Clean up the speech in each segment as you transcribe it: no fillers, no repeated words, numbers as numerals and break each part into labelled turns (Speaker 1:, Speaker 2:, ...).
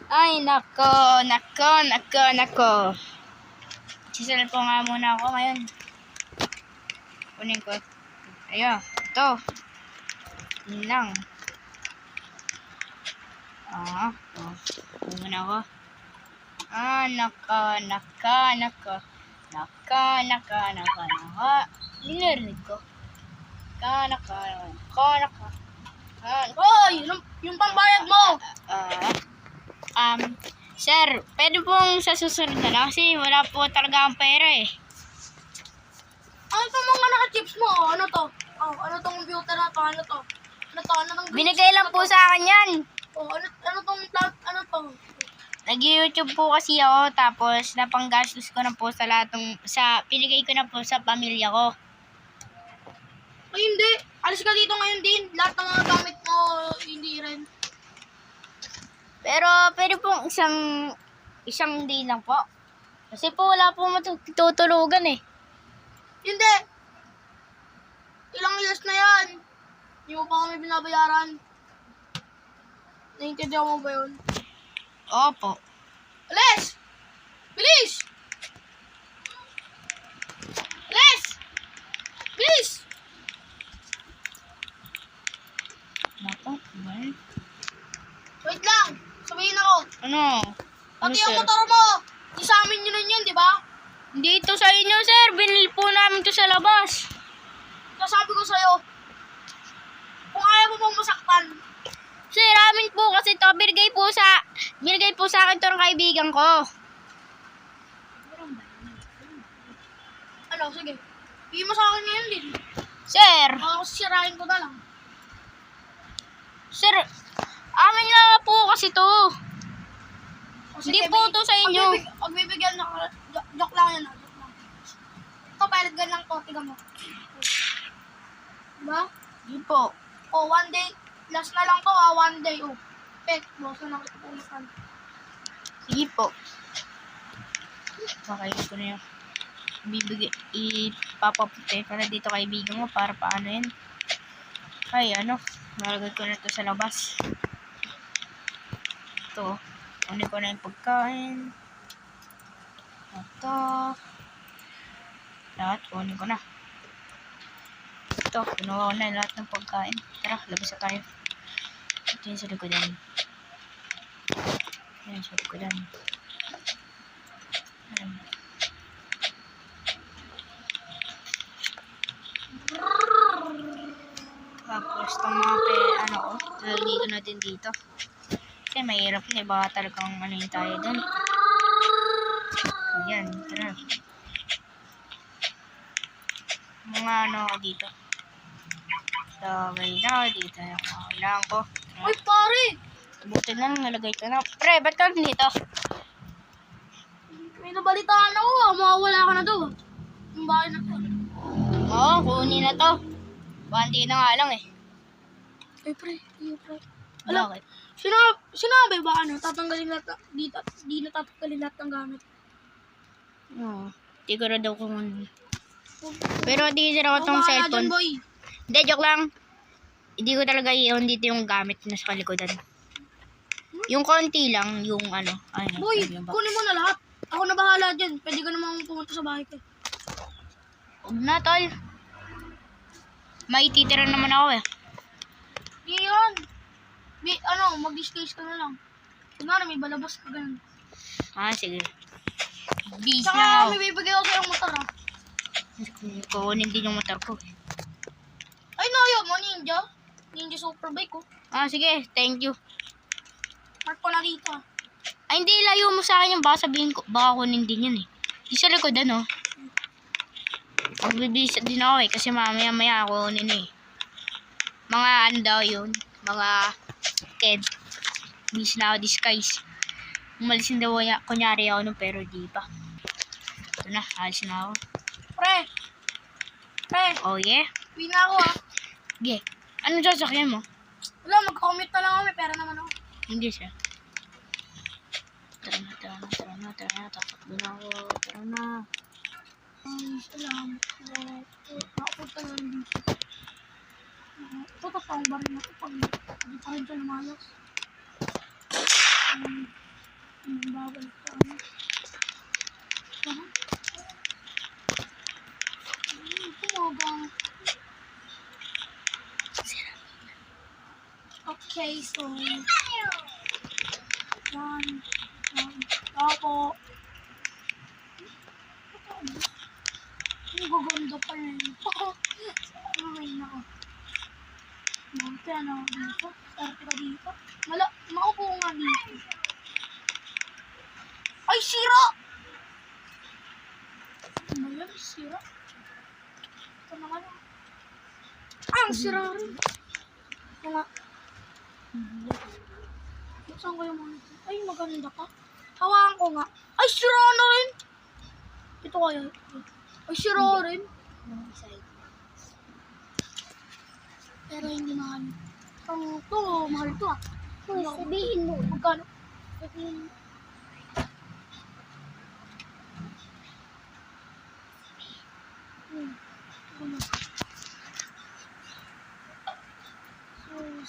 Speaker 1: Ay, nako. Sisal po nga muna ako ngayon. Kunin ko. Ayun, ito. Yun lang. Kunin muna ako. Nako. Narinig ko. Nako.
Speaker 2: Hoy! Yung pambayad mo!
Speaker 1: Sir, pwede pong sa susunod na lang kasi wala po talaga ang pera eh.
Speaker 2: Ano to mga naka-chips mo? Ano to? Ano tong computer na to? Ano to? Ano tong
Speaker 1: Binigay lang po sa akin yan.
Speaker 2: ano tong ano to?
Speaker 1: Nag-YouTube po kasi ako tapos napanggastos ko na po sa lahat pinigay ko na po sa pamilya ko.
Speaker 2: Ay hindi! Alis ka dito ngayon din. Lahat ng mga gamit mo, hindi rin.
Speaker 1: Pero pwede pong isang day lang po. Kasi po wala po matutulugan eh.
Speaker 2: Hindi! Ilang years na yan. Hindi mo pa kami binabayaran. Naiintindihan mo ba yun?
Speaker 1: Opo.
Speaker 2: Alis! Bilis! Alis! Bilis!
Speaker 1: Nako, well.
Speaker 2: Wait lang! Sabihin ako.
Speaker 1: Ano?
Speaker 2: Pati
Speaker 1: Sir?
Speaker 2: yung motor mo. Di sa amin yun yun, di ba?
Speaker 1: Dito sa inyo, sir. Binili po namin to sa labas.
Speaker 2: Nasabi ko sa'yo. Kung ayaw mo pong masaktan.
Speaker 1: Sir, amin po kasi to. Binigay po sa akin to ng kaibigan ko.
Speaker 2: Ano, sige. Bigyan mo sa akin ngayon din.
Speaker 1: Sir,
Speaker 2: Baka sisirahin ko na lang.
Speaker 1: sir, amin lang po kasi to.
Speaker 2: O,
Speaker 1: Hindi
Speaker 2: sige,
Speaker 1: po to sa inyo.
Speaker 2: Pagbibigyan na ka. Joke lang yan. Joke lang. Ito, pilot gun lang to. Tiga mo. Diba?
Speaker 1: Hindi po.
Speaker 2: O, 1 day. Last na lang to 1 day. O. Pek, boss na nakita po naman.
Speaker 1: Sige po. Okay, ko na yun. Ipapapunta ko na dito kaibigan mo para paano yun. Ay, nalagay ko na to sa labas. Ito. Kunin ko na yung pagkain. Ito. Lahat, kunin ko na. Ito, kinuha ko na lahat ng pagkain. Tara, labas na tayo. Ito yung sa likodan. Yan, sa likodan. Tapos, itong mga lalagay ko natin dito. Kasi mahirap na, baka talagang yun tayo dun. Ayan, tara. Mga dito. Lagay na dito yung kailangan ko.
Speaker 2: Uy, pare!
Speaker 1: Buti na lang, nalagay ko na. Pre, ba't ka dito?
Speaker 2: May nabalitaan ako. Mawawala ka na to. Yung bahay na to.
Speaker 1: Oo, kunin na to. Bandi na nga lang eh.
Speaker 2: Ay, pre.
Speaker 1: Bakit?
Speaker 2: Sinabi ba tatanggalin lahat di na tatanggalin lahat ng gamit.
Speaker 1: Oo. Di ko na daw kung pero di sira ko tong
Speaker 2: Bahala
Speaker 1: cellphone.
Speaker 2: dyan, boy.
Speaker 1: Hindi, joke lang. Hindi ko talaga iyon dito yung gamit na sa kalikodan. Yung konti lang, yung
Speaker 2: Boy, kunin mo na lahat. Ako na bahala dyan. Pwede ka namang pumunta sa bahay ko.
Speaker 1: Huwag na, tol. May titira naman ako eh.
Speaker 2: Di yan. Mag-disguise ka na lang. Kunwari, may balabas ka ganun.
Speaker 1: Sige. Bis
Speaker 2: Tsaka
Speaker 1: na ako.
Speaker 2: may bibigay ako sa'yo motor
Speaker 1: Kukunin din yung motor ko.
Speaker 2: Ay, ayaw mo, Ninja. Ninja Superbike ko.
Speaker 1: Sige. Thank you.
Speaker 2: Park ko na dito.
Speaker 1: Ay, hindi. Layo mo sa akin yung baka sabihin ko. Baka kunin din yan eh. Di sa likod Magbibisa din ako eh. Kasi mamaya ako kunin eh. Mga daw yun. Mga kid. Bis na ako disguise. Umalisin daw kunyari ako pero di pa. Ito na. Alis na ako.
Speaker 2: Pre!
Speaker 1: Oh yeah?
Speaker 2: Uwi na ako
Speaker 1: Sige. Anong sasakyan mo?
Speaker 2: Wala, mag-commute na lang ako. May pera naman ako.
Speaker 1: Hindi siya. Tara na. Tatakbo na ako. Tara na.
Speaker 2: Ay, salamat. Nakapunta na rin dito. Ito, tapang ba rin ako pag hindi pa rin siya lumayas. Babalik ko. Kumabang. Okay, so... One. Ako. Ang gaganda pa rin. Ay, nako. Mante, ano dito? Start ka dito. Maupo nga dito. Ay, sira! Ano yun? Sira? Ito naman. Ang sira rin. Ito nga. Buksan ko yung monitor. Ay, maganda ka. Hawakan ko nga. Ay, sira na rin! Ito kaya. Ay, sira rin. Pero hindi mahal. Ito, mahal to ah. Uy, sabihin mo. Magkano? Sabihin mo. Ano?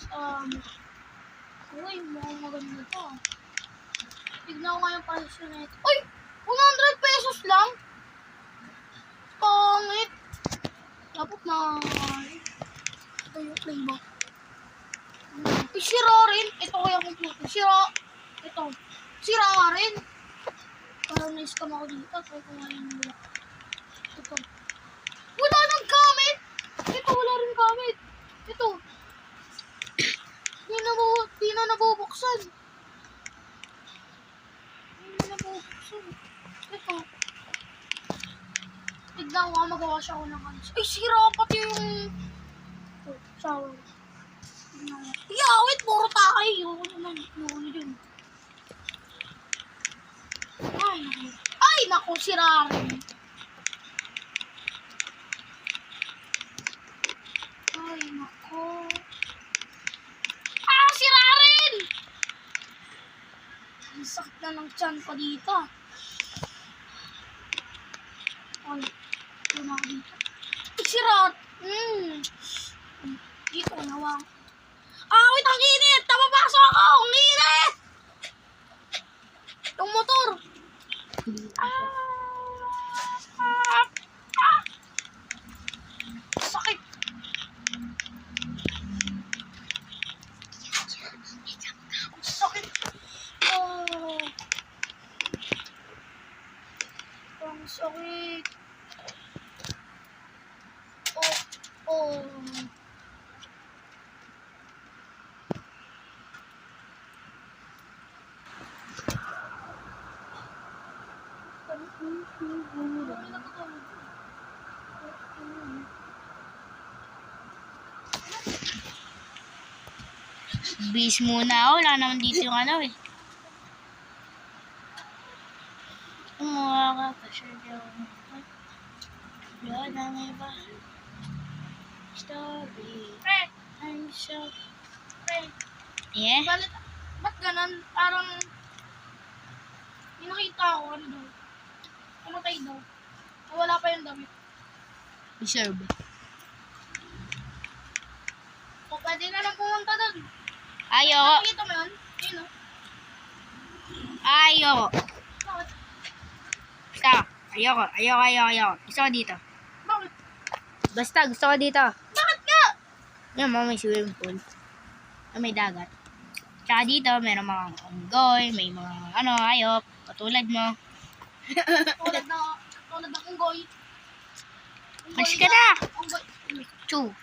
Speaker 2: So, uy, mukhang maganda to ah. Tignan ko nga yung price na ito. Uy! 100 pesos lang? Pangit. Dapat na... Ito yung playbook. Sira rin. Ito kaya computer. Sira. Ito. Sira nga rin. Parang na-scam ako dito. Try ko nga yung nila. Ito. Wala nang gamit. Ito, wala rin gamit. Ito. Di na nabubuksan. Ito. Tignan ko nga magawa siya ako ng kanis. Ay, sira pati yung... Ito, shower. Wait, puro takay. Yung naman, yung dun. Ay, naku, sira rin. Ay, naku. Sira rin! Ang sakit na ng tiyan ko dito. Ay, ito na ako dito. Ay, sira. Dito, nawang. Wait, ang init! Napapasok ako! Ang init! Yung motor! Sakit! Sakit! Ang sakit!
Speaker 1: Bis muna ako. Wala naman dito yung ano eh. Umuha ka pa siya dyan. Yun ang iba. Story. I'm so... Yeah?
Speaker 2: Ba't ganun? Parang... Yung nakita ko, ano daw? Namatay daw. Wala pa yung damit.
Speaker 1: Reserve.
Speaker 2: O, pwede na lang pumunta doon.
Speaker 1: Ayoko.
Speaker 2: Nakikita mo yun? Yun o.
Speaker 1: Ayoko.
Speaker 2: Bakit?
Speaker 1: Basta. Ayoko. Gusto ko dito.
Speaker 2: Bakit?
Speaker 1: Basta, gusto ko dito.
Speaker 2: Bakit nga?
Speaker 1: Yan mo, may swimming pool. May dagat. Tsaka dito, meron mga unggoy, may mga hayop, katulad mo.
Speaker 2: Tulad ng unggoy.
Speaker 1: Mas ka na!
Speaker 2: Unggoy.
Speaker 1: Two.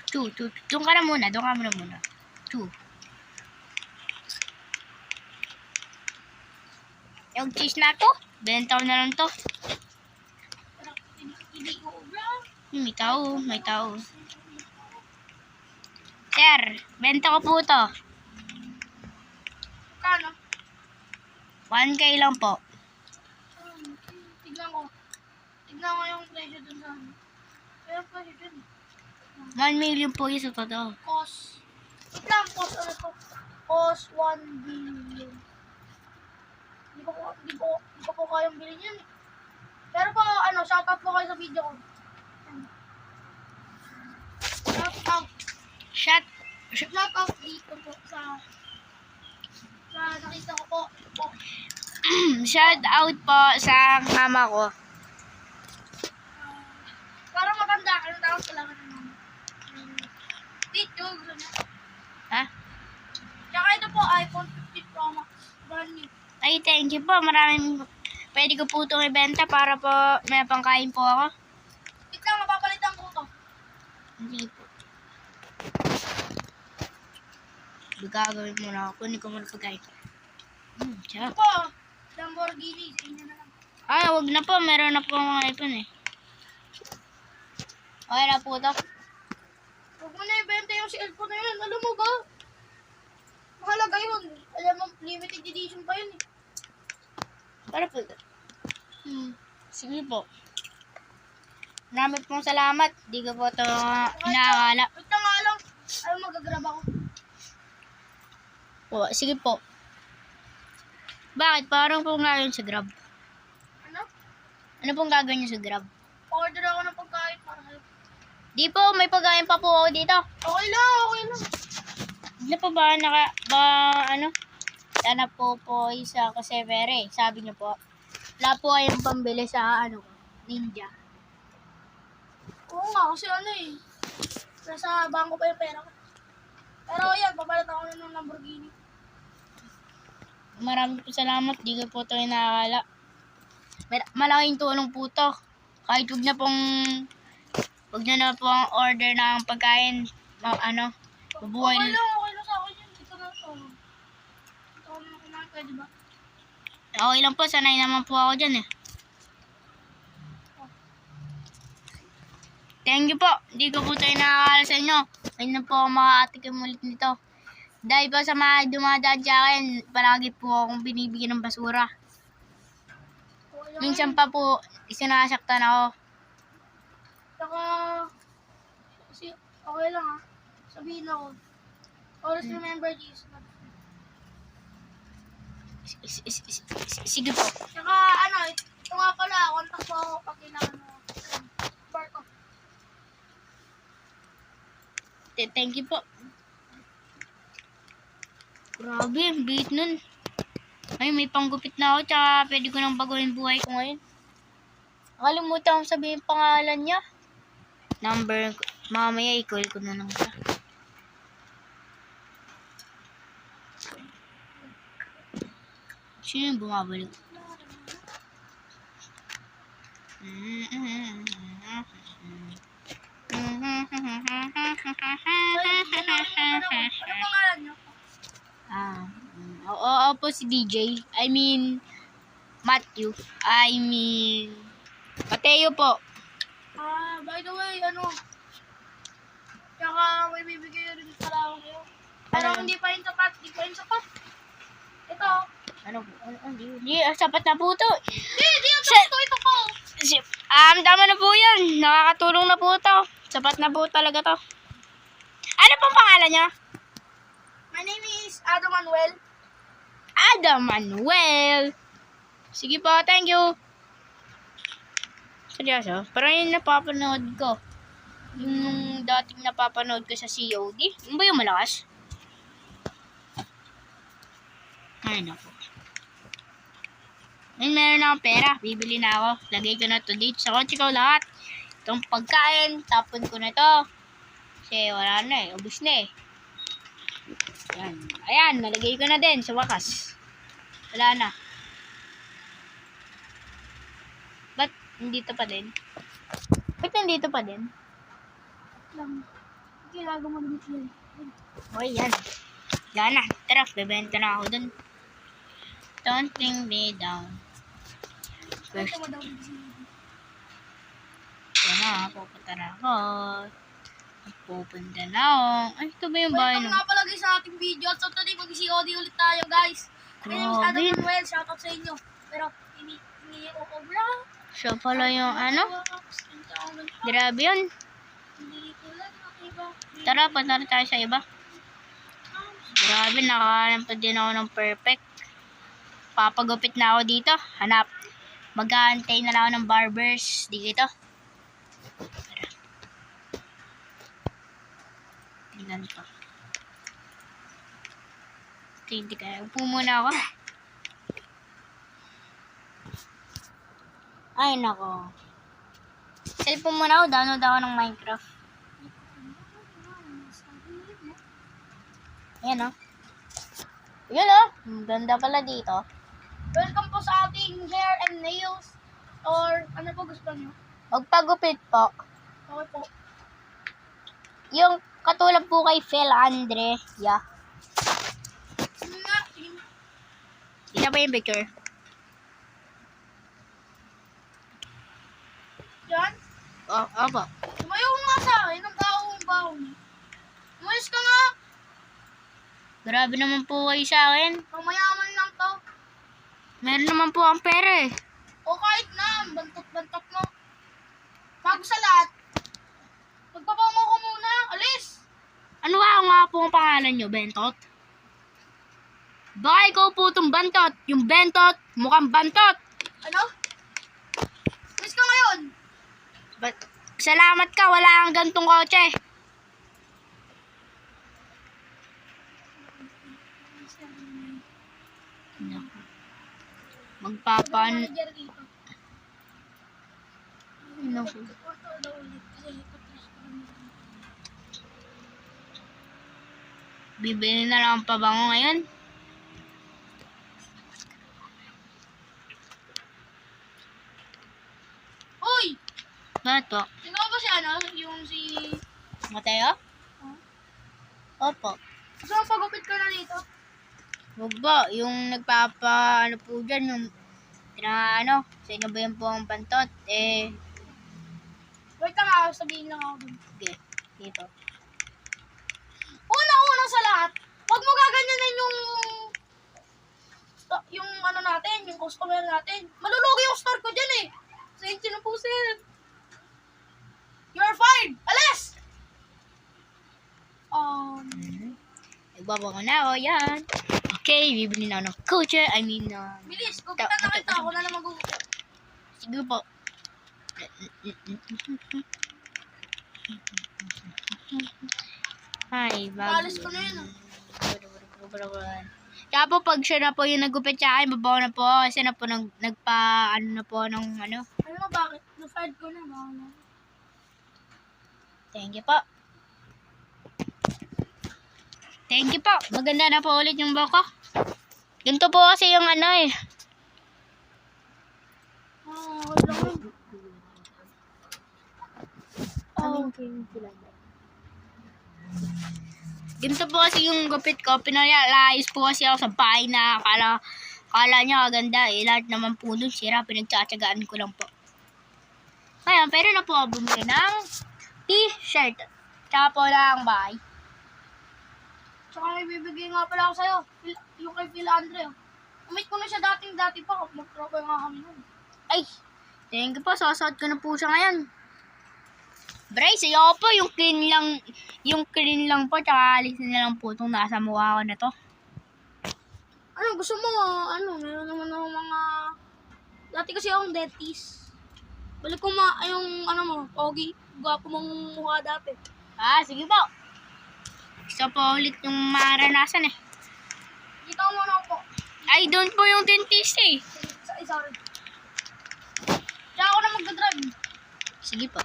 Speaker 1: Doon ka na muna. Two. Yung cheese na to, benta ko na lang to.
Speaker 2: Pero hindi ko ubra.
Speaker 1: May tao. Sir, benta ko po to.
Speaker 2: Kano?
Speaker 1: 1K lang po.
Speaker 2: Tignan ko yung presyo dun sa ano. Pero presyo dun.
Speaker 1: 1 million po yung sa totoo.
Speaker 2: Cost. Tignan, cost ano to? Cost 1 billion. Hindi ko po kayang bilhin yan. Pero po, shoutout po kayo sa video ko. Shoutout dito po sa nakita ko po.
Speaker 1: Shout out po sa mama ko.
Speaker 2: Para maganda ka, anong tawag kailangan ng mama? Dito, gusto niya.
Speaker 1: Ha?
Speaker 2: Tsaka ito po, iPhone 15 Pro Max. Brand new.
Speaker 1: Ay, thank you po. Maraming pwede ko po itong ibenta para po may pangkain po ako.
Speaker 2: Wait lang, mapapalitan ko ito.
Speaker 1: Hindi po. Gagawin muna ako. Kunin ko muna pagkain.
Speaker 2: Ito
Speaker 1: Sarap.
Speaker 2: po, Lamborghini. Sa inyo na lang.
Speaker 1: Ay, wag na po. Meron na po mga iPhone eh. Okay na po ito.
Speaker 2: Huwag mo na ibenta yung cellphone na yun. Alam mo ba? Mahalaga yun. Alam mo, limited edition pa yun eh.
Speaker 1: Para po ito. Sige po. Maraming pong salamat. Di ko po ito inaakala.
Speaker 2: Wait lang nga lang. Ayaw magagrab ako.
Speaker 1: Po, sige po. Bakit? Parang po ngayon sa Grab.
Speaker 2: Ano?
Speaker 1: Ano pong gagawin niyo sa Grab?
Speaker 2: Order ako ng pagkain para sa'yo.
Speaker 1: Di po, may pagkain pa po ako dito.
Speaker 2: Okay lang, okay lang.
Speaker 1: Hindi po ba sana po isa kasi vere. Sabi niyo po. Wala po kayong pambili sa Ninja.
Speaker 2: Oo nga, kasi ano eh. Nasa bangko pa yung pera ko. Pero yan, papalit ako na ng Lamborghini.
Speaker 1: Maraming po salamat. Di ko po ito inaakala. Malaking tulong po ito. Kahit huwag na po ang order ng pagkain. Mabuhay
Speaker 2: Okay lang sa akin yun. Dito na ito. Ito na kumain, pwede ba?
Speaker 1: Okay lang po. Sanay naman po ako dyan eh. Thank you po. Hindi ko po tayo nakakala sa inyo. Ngayon na po ako makakatikim ulit nito. Dahil po sa mga dumadaan sa akin, palagi po akong binibigyan ng basura.
Speaker 2: Okay lang
Speaker 1: Minsan
Speaker 2: yun.
Speaker 1: pa po, sinasaktan ako.
Speaker 2: Saka, kasi okay lang ha. Sabihin ako. Always remember this.
Speaker 1: Sige po.
Speaker 2: Saka ito nga pala, contact po ako pag kailangan mo. Bar ko.
Speaker 1: Thank you po. Grabe, ang biit nun. Ay, may panggupit na ako, tsaka pwede ko nang baguhin buhay ko ngayon. Nakalimutan akong sabihin yung pangalan niya. Mamaya i-call ko na lang siya. Sino yung bumabalik?
Speaker 2: Ano pangalan niyo?
Speaker 1: Oo po si DJ. I mean, Matthew. I mean, Mateo po.
Speaker 2: By the way, tsaka may bibigay rin pala ako sa'yo. Pero
Speaker 1: Ano?
Speaker 2: hindi pa yun sapat. Ito.
Speaker 1: Hindi, sapat na po to.
Speaker 2: Hindi, ito po.
Speaker 1: Tama na po yan. Nakakatulong na po to. Sapat na po talaga to. Ano pong pangalan niya?
Speaker 2: My name is Adam Manuel.
Speaker 1: Adam Manuel. Sige po, thank you. Seryoso? Parang yung napapanood ko. Yung dating napapanood ko sa COD. Yung ba yung malakas? Ay, naku. Ngayon meron na akong pera. Bibili na ako. Lagay ko na to dito sa kotse ko lahat. Itong pagkain, tapon ko na to. Kasi wala na eh. Ubus na eh. Yan. Ayan, nalagay ko na din sa wakas. Wala na. Ba't nandito pa din? Ba't nandito pa din?
Speaker 2: Ginagawa mo dito yun.
Speaker 1: Okay, yan. Yan na. Tara, bebenta na ako dun. Don't bring me down. First,
Speaker 2: Ito mo daw dito.
Speaker 1: yan na. Pupunta na ako. Pupunta na ako. Ay, ito ba yung bahay
Speaker 2: Welcome
Speaker 1: ng...
Speaker 2: nga pala guys sa ating video. So today mag-COD ulit tayo guys. My name is Adam
Speaker 1: Grabe.
Speaker 2: Manuel. Shoutout sa inyo. Pero hindi ko cobra.
Speaker 1: Siya pala yung Grabe yun.
Speaker 2: Hindi ko lang iba.
Speaker 1: Tara, punta na tayo sa iba. Grabe, nakahanap pa din ako ng perfect. Papagupit na ako dito. Hanap. Mag-aantay na lang ako ng barbers dito. Tara. Tingnan ko. Hindi kaya. Upo muna ako. Ay, nako. Cellphone muna ako, download ako ng Minecraft. Ayan o. Yun o. Ang ganda pala dito.
Speaker 2: Welcome po sa ating hair and nails. Or ano po gusto niyo?
Speaker 1: Magpagupit po.
Speaker 2: Okay po.
Speaker 1: Yung katulad po kay Phil Andre. Yeah.
Speaker 2: Sige nga. Sige nga.
Speaker 1: Ito pa yung picture.
Speaker 2: Yan.
Speaker 1: Opo.
Speaker 2: Tumayo ka nga sa akin. Ang baho. Umalis ka nga.
Speaker 1: Grabe naman po kayo sa akin.
Speaker 2: Pamayaman lang to.
Speaker 1: Meron naman po ang pera eh.
Speaker 2: O kahit na. Bantot mo. Bago sa lahat. Magpapango ka muna. Alis.
Speaker 1: Ano nga po ang pangalan nyo, Bentot? Baka ikaw po itong Bantot. Yung Bentot, mukhang Bantot.
Speaker 2: Ano? Alis ka ngayon.
Speaker 1: Salamat ka, wala kang gantong kotse. Naku. Magpapan...
Speaker 2: Manager dito.
Speaker 1: Naku.
Speaker 2: Orto daw ulit. Kasi patras ko naman.
Speaker 1: Bibili na lang ang pabango ngayon.
Speaker 2: Uy!
Speaker 1: Bakit po?
Speaker 2: Ikaw ba si ano? Yung si...
Speaker 1: Mateo? Opo.
Speaker 2: Gusto mo pagupit ka na dito?
Speaker 1: Huwag ba, yung nagpapa, ano po dyan, yung, sa inyo ba yan po ang Bantot?
Speaker 2: Wait lang ako, sabihin lang ako dun.
Speaker 1: Sige, dito.
Speaker 2: Una sa lahat, huwag mo gaganyanin yung ano natin, yung customer natin. Malulugi yung store ko dyan eh. Sensya na po, sir. You're fired! Alis!
Speaker 1: Nagbabango na ako, yan. Okay, bibili na ako ng kotse,
Speaker 2: Bilis, gupitan na kita. Ako na lang magugupit.
Speaker 1: sige po. Ay,
Speaker 2: Alis ko na yun ah.
Speaker 1: Kaya po, pag siya na po yung nagupit sa akin, babaw na po. Kasi na po ano na po ng ano.
Speaker 2: Ano mo bakit? Na-fired ko na. Baka na.
Speaker 1: Thank you po. Thank you po. Maganda na po ulit yung bako. Ganito po kasi yung ano eh.
Speaker 2: Wala ko.
Speaker 1: Ganito po kasi yung gupit ko. Pinalayas po kasi ako sa bahay na akala niya kaganda eh. Lahat naman po dun sira. Pinagtsatsagaan ko lang po. Kaya pero na po ako bumili ng t-shirt. Tsaka po lang bahay.
Speaker 2: Tsaka may bibigay nga pala ako sa'yo. Yung kay Phil Andre. Umit ko na siya dati pa. Mag-tropa nga kami nun.
Speaker 1: Ay, thank you po. Sasahod ko na po siya ngayon. Bryce, ayoko po yung clean lang po. Tsaka alisin na lang po itong nasa mukha ko na to.
Speaker 2: Ano, gusto mo, meron naman ako mga... Dati kasi akong dentist. Balik ko yung, pogi. Gwapo mong mukha dati.
Speaker 1: Sige po. Gusto po ulit yung maranasan eh.
Speaker 2: Dito ko muna ako po.
Speaker 1: I don't po yung dentist eh.
Speaker 2: Sorry. Tsaka ako na magdadrive.
Speaker 1: Sige po.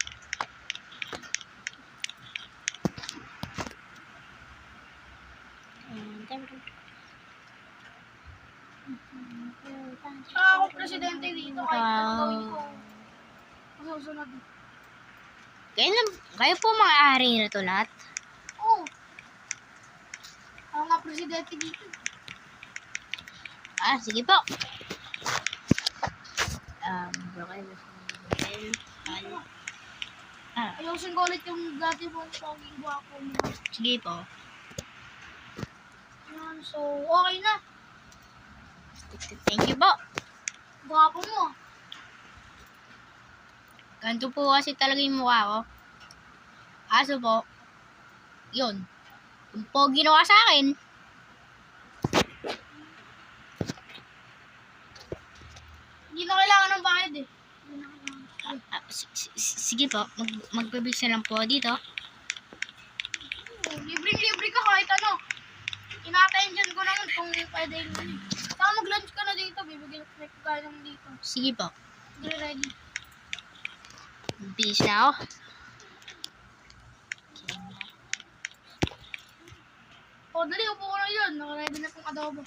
Speaker 2: Tsaka ako presidente dito. Kahit anong gawin ko. Masusunod.
Speaker 1: Kayo po mga-ari na to lahat.
Speaker 2: Oo. Ako nga presidente dito.
Speaker 1: Sige po.
Speaker 2: Ayusin ko ulit yung dati mong poging gwapo mo.
Speaker 1: Sige po.
Speaker 2: Yan, so okay na.
Speaker 1: Thank you po.
Speaker 2: Gwapo mo.
Speaker 1: Ganito po kasi talaga yung mukha ko. Aso po, yun. Yung po ginawa sa akin.
Speaker 2: Hindi na kailangan ng bayad eh.
Speaker 1: Sige po, magbibig na lang po dito.
Speaker 2: Libre ka kahit ano. Ina-attention ko naman kung pwede yun. Saka mag-lunch ka na dito, bibigyan ko kayo dito.
Speaker 1: Sige po.
Speaker 2: Ready.
Speaker 1: Bis na ako.
Speaker 2: O, dali, upo ko na yun. Nakaready na pong adobo.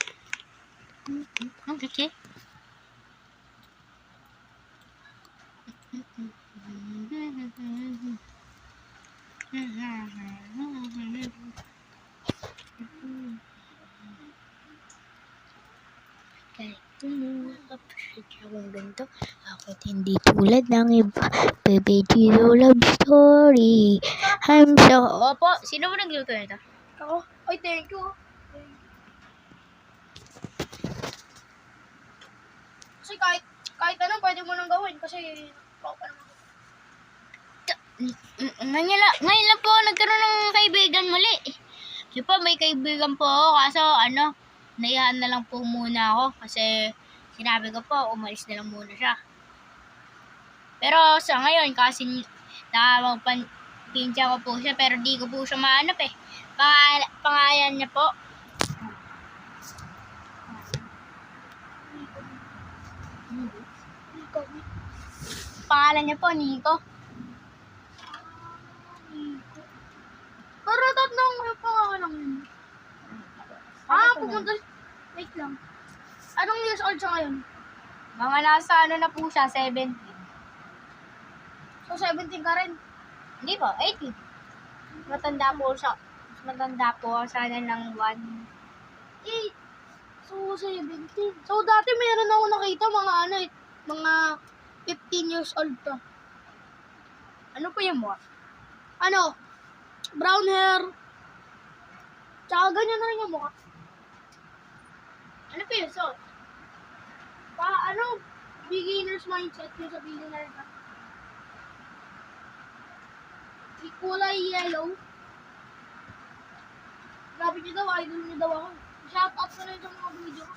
Speaker 1: Okay. Kahit tumuha pa siya akong ganito, ako't hindi tulad ng iba. Baby, Gio love story. I'm so... Opo, sino mo nagluto nito?
Speaker 2: Ako? Ay, thank you. Kasi kahit ano, pwede mo nang gawin. Kasi, pa naman.
Speaker 1: Ngayon lang po ako nagkaroon ng kaibigan muli. Kasi po, may kaibigan po ako. Kaso, nayahan na lang po muna ako. Kasi, sinabi ko po, umalis na lang muna siya. Pero, sa ngayon, kasi nakapagpincha ko po siya, pero di ko po siya mahanap eh. Pangalan niya po. Pangalan niya po, Nico.
Speaker 2: Pero tatlong pangalan lang yun. Pumunta. Wait lang. Anong years old siya ngayon?
Speaker 1: Mga nasa na po siya, 17.
Speaker 2: So, 17 ka rin.
Speaker 1: Hindi po, 18. Matanda po siya. Mas matanda po sana ng 1.
Speaker 2: 8. So, 17. So, dati meron ako nakita mga 15 years old pa.
Speaker 1: Ano po yung mo?
Speaker 2: Brown hair. Tsaka ganyan na rin yung mukha.
Speaker 1: Ano po yung suot?
Speaker 2: Beginner's mindset yung sa beginner ka. Kulay yellow. Grabe niyo daw, idol niyo daw ako. Shout out ko na yung mga video ko.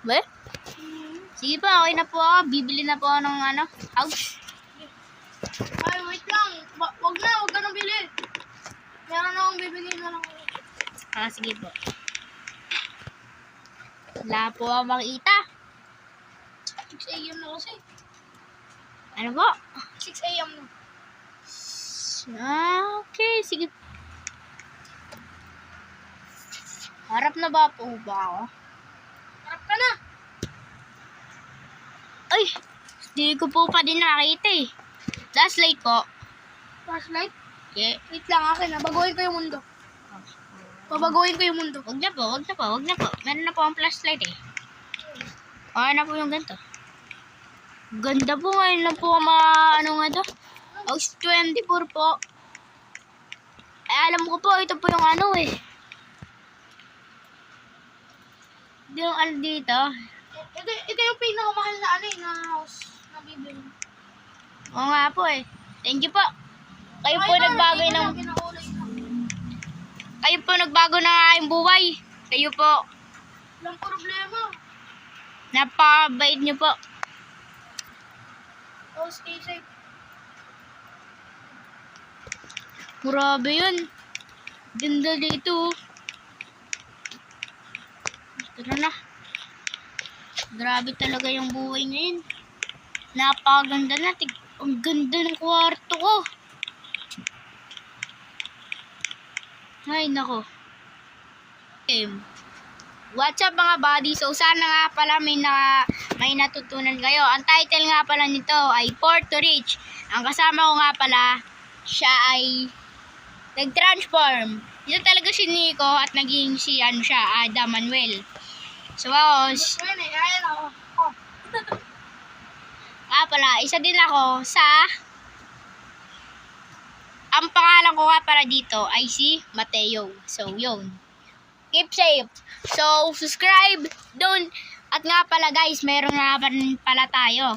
Speaker 1: Ba? Sige pa, okay na po ako. Bibili na po ako ng house.
Speaker 2: Ay, wait lang. Wag ka nang bili. Meron akong bibigay na lang.
Speaker 1: Sige po. Wala po ako makita.
Speaker 2: 6 a.m. na kasi.
Speaker 1: Ano po?
Speaker 2: 6 a.m. na.
Speaker 1: Okay, sige. Harap na ba po ba ako?
Speaker 2: Harap ka na.
Speaker 1: Ay, hindi ko po pa din nakita eh. Last light po.
Speaker 2: Flashlight?
Speaker 1: Okay.
Speaker 2: Wait lang, akin na. Baguhin ko yung mundo. Babaguhin ko yung mundo.
Speaker 1: Wag na po. Meron na po ang flashlight eh. Okay na po yung ganito. Ganda po ngayon lang po nga to. House 24 po. Ay, alam ko po, ito po yung eh. Ito yung dito.
Speaker 2: Ito yung pinakamahal na na house na bibili.
Speaker 1: Oo nga po eh. Thank you po. Kayo po nagbago ng... Kayo po nagbago ng aking buhay. Kayo po.
Speaker 2: Walang problema.
Speaker 1: Napakabait niyo po.
Speaker 2: Oh, stay safe.
Speaker 1: Grabe yun. Ganda dito. Tara na. Grabe talaga yung buhay ngayon. Napakaganda na. Ang ganda ng kwarto ko. Ay, nako. Okay. What's up mga buddy? So, sana nga pala may natutunan kayo. Ang title nga pala nito ay Port to Reach. Ang kasama ko nga pala, siya ay nag-transform. Ito talaga si Nico at naging si Adam Manuel. So,
Speaker 2: Ayan ako.
Speaker 1: pala, isa din ako sa... Ang pangalan ko nga pala dito ay si Mateo. So, yun. Keep safe. So, subscribe. Don't. At nga pala guys, meron nga pala tayo.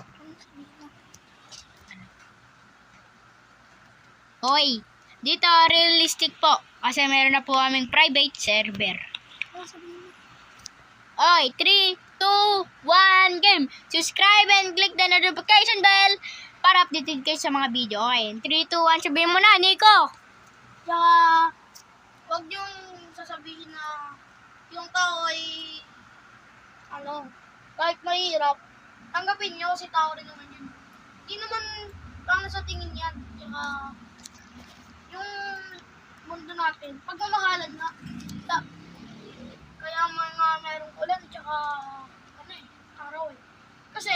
Speaker 1: Hoy. Dito, realistic po. Kasi meron na po kaming private server. Oy, 3, 2, 1, game. Subscribe and click the notification bell para updated kayo sa mga video. Okay, 3, 2, 1, sabihin mo na, Nico.
Speaker 2: Tsaka, huwag niyong sasabihin na yung tao ay, kahit mahirap, tanggapin niyo kasi tao rin naman yun. Hindi naman pangit sa tingin yan. Tsaka, yung mundo natin, pagmamahalad na. Kaya merong ulan, tsaka, araw eh. Kasi,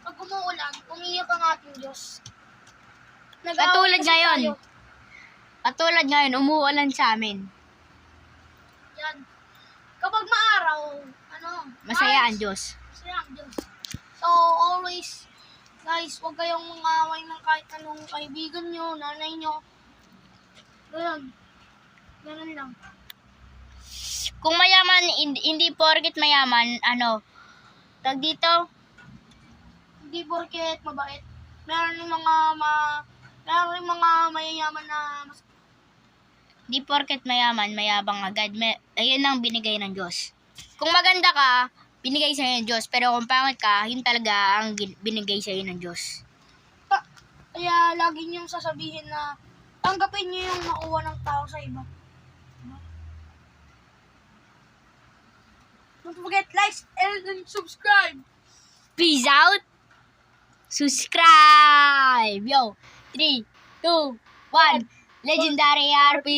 Speaker 2: pag umuulan, umiyak ang ating Diyos.
Speaker 1: Katulad
Speaker 2: kasi
Speaker 1: ngayon.
Speaker 2: tayo.
Speaker 1: Katulad ngayon, umuulan sa amin.
Speaker 2: Yan. Kapag maaraw,
Speaker 1: Masaya ang
Speaker 2: ayos.
Speaker 1: Diyos.
Speaker 2: Masaya ang Diyos. So, always, guys, huwag kayong mangaway ng kahit anong kaibigan nyo, nanay nyo. Ganun. Ganun lang.
Speaker 1: Kung mayaman, hindi porket mayaman, tag dito,
Speaker 2: Hindi porket mabait. Meron yung meron yung mga mayayaman na mas
Speaker 1: hindi porket mayaman, mayabang agad. Ayun ang binigay ng Diyos. Kung maganda ka, binigay sa'yo ng Diyos. Pero kung pangit ka, yun talaga ang binigay sa'yo ng Diyos.
Speaker 2: kaya lagi niyong sasabihin na tanggapin niyo yung nakuha ng tao sa iba. Don't forget, like and subscribe.
Speaker 1: Peace out! Subscribe! Yo! 3, 2, 1. Legendary RP!